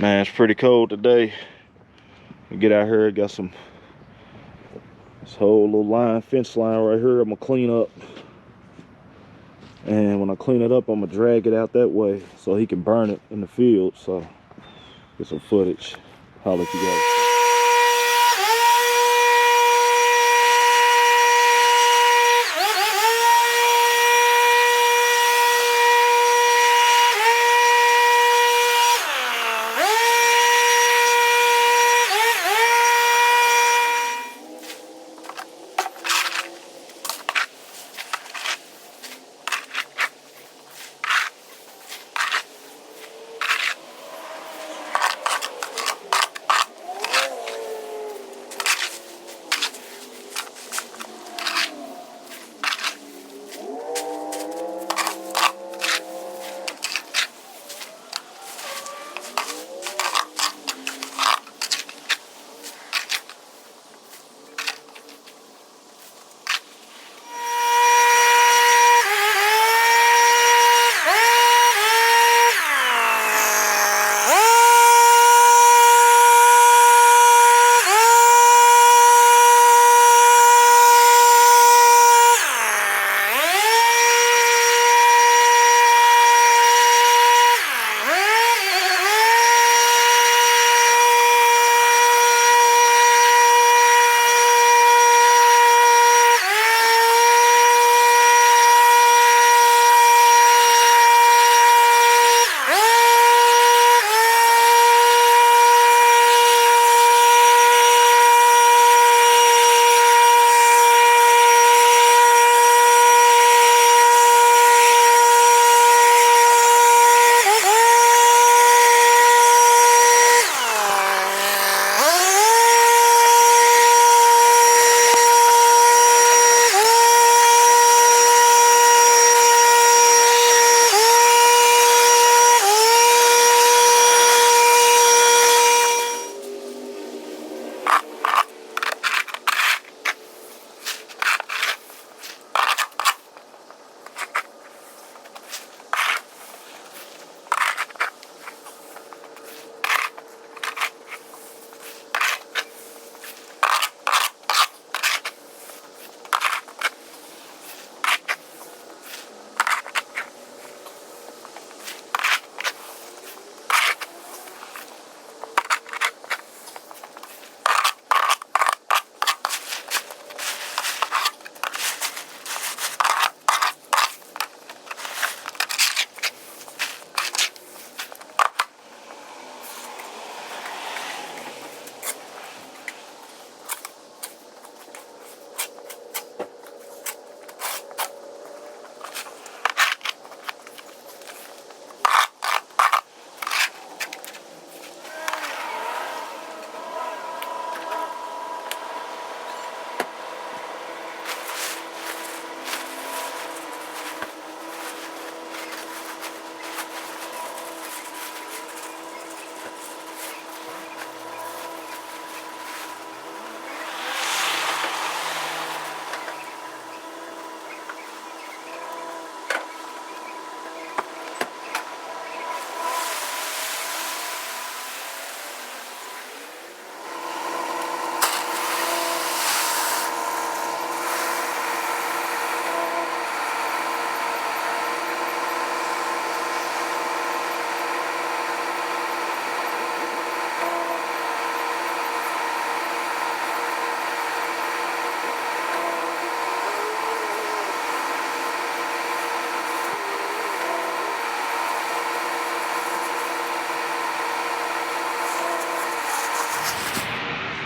Man, it's pretty cold today. We get out here, got this whole little fence line right here I'm gonna clean up. And when I clean it up, I'm gonna drag it out that way so he can burn it in the field. So get some footage. Holla at you guys.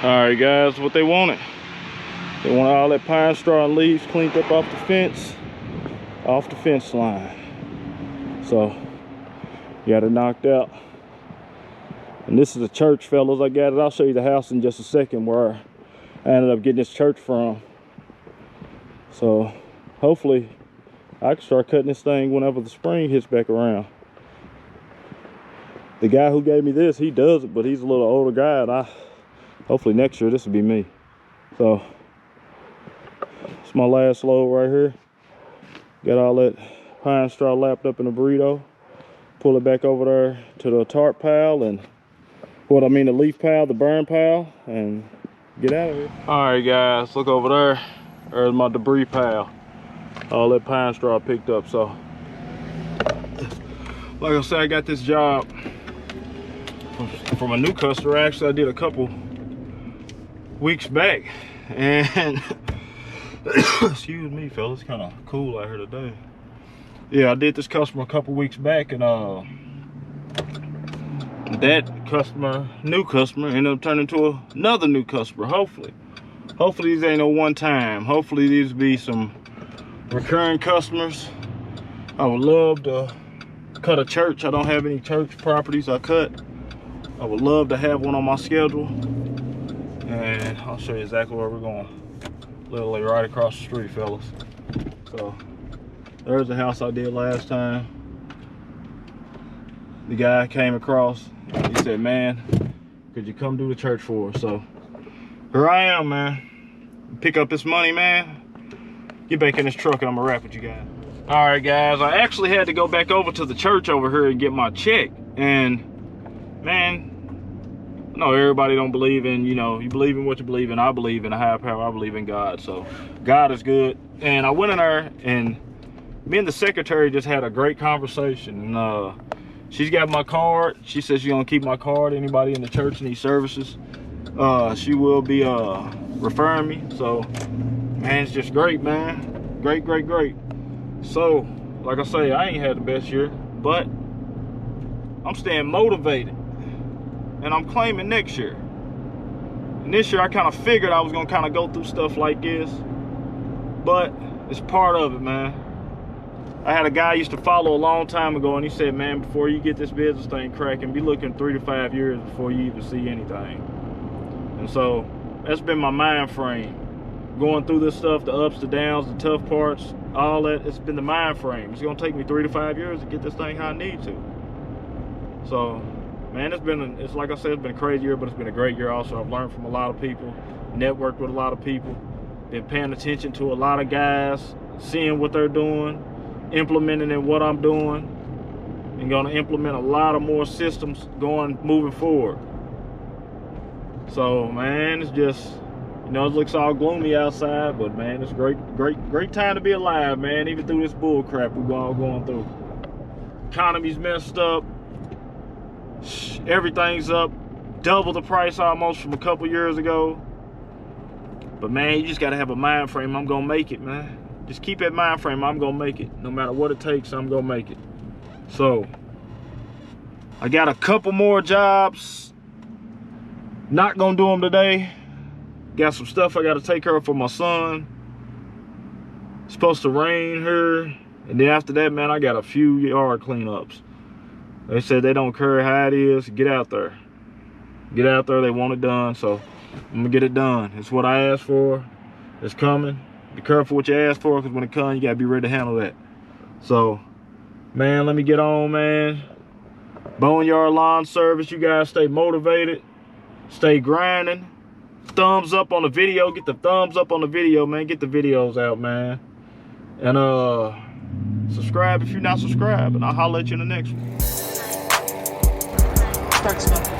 Alright guys, what they wanted. They wanted all that pine straw and leaves cleaned up off the fence line. So, got it knocked out. And this is a church, fellas. I got it. I'll show you the house in just a second where I ended up getting this church from. So, hopefully, I can start cutting this thing whenever the spring hits back around. The guy who gave me this, he does it, but he's a little older guy, and hopefully next year this will be me. So it's my last load right here. Got all that pine straw lapped up in a burrito. Pull it back over there to the tarp pile and What I mean, the leaf pile, the burn pile, and get out of here. All right, guys, look over there. There's my debris pile. All that pine straw I picked up. So, like I said, I got this job from a new customer. Actually, I did a couple weeks back, and excuse me, fellas, it's kind of cool out here today. Yeah, I did this customer a couple weeks back, and that customer, new customer, ended up turning into another new customer. Hopefully these ain't no one time. Hopefully these be some recurring customers. I would love to cut a church. I don't have any church properties I cut. I would love to have one on my schedule, and I'll show you exactly where we're going. Literally right across the street, fellas. So there's the house I did last time. The guy came across, he said, man, could you come do the church for us? So here I am, man. Pick up this money, man. Get back in this truck and I'm gonna wrap with you guys. All right, guys, I actually had to go back over to the church over here and get my check. And man, I know everybody don't believe in, you know, you believe in what you believe in. I believe in a higher power. I believe in God. So God is good. And I went in there, and me and the secretary just had a great conversation. And she's got my card. She says she's gonna keep my card. Anybody in the church needs services, she will be referring me. So man, it's just great, man. Great. So like I say, I ain't had the best year, but I'm staying motivated, and I'm claiming next year. And this year I kind of figured I was gonna kind of go through stuff like this, but it's part of it, man. I had a guy I used to follow a long time ago, and he said, man, before you get this business thing cracking, be looking 3 to 5 years before you even see anything. And so that's been my mind frame. Going through this stuff, the ups, the downs, the tough parts, all that, it's been the mind frame. It's gonna take me 3 to 5 years to get this thing how I need to. So, man, it's like I said, it's been a crazy year, but it's been a great year also. I've learned from a lot of people, networked with a lot of people, been paying attention to a lot of guys, seeing what they're doing, implementing in what I'm doing, and gonna implement a lot of more systems moving forward. So, man, it's just, you know, it looks all gloomy outside, but man, it's great time to be alive, man. Even through this bull crap we're all going through. Economy's messed up. Everything's up. Double the price almost from a couple years ago. But man, you just gotta have a mind frame. I'm gonna make it, man. Just keep that mind frame. I'm gonna make it. No matter what it takes, I'm gonna make it. So I got a couple more jobs. Not gonna do them today. Got some stuff I gotta take care of for my son. It's supposed to rain here, and then after that, man, I got a few yard cleanups. They said they don't care how it is. Get out there. Get out there. They want it done, so I'm gonna get it done. It's what I asked for. It's coming. Be careful what you ask for, because when it comes, you gotta be ready to handle that. So, man, let me get on, man. Boneyard Lawn Service. You guys stay motivated. Stay grinding. Thumbs up on the video. Get the thumbs up on the video, man. Get the videos out, man. And subscribe if you're not subscribed, and I'll holler at you in the next one. Start smoking.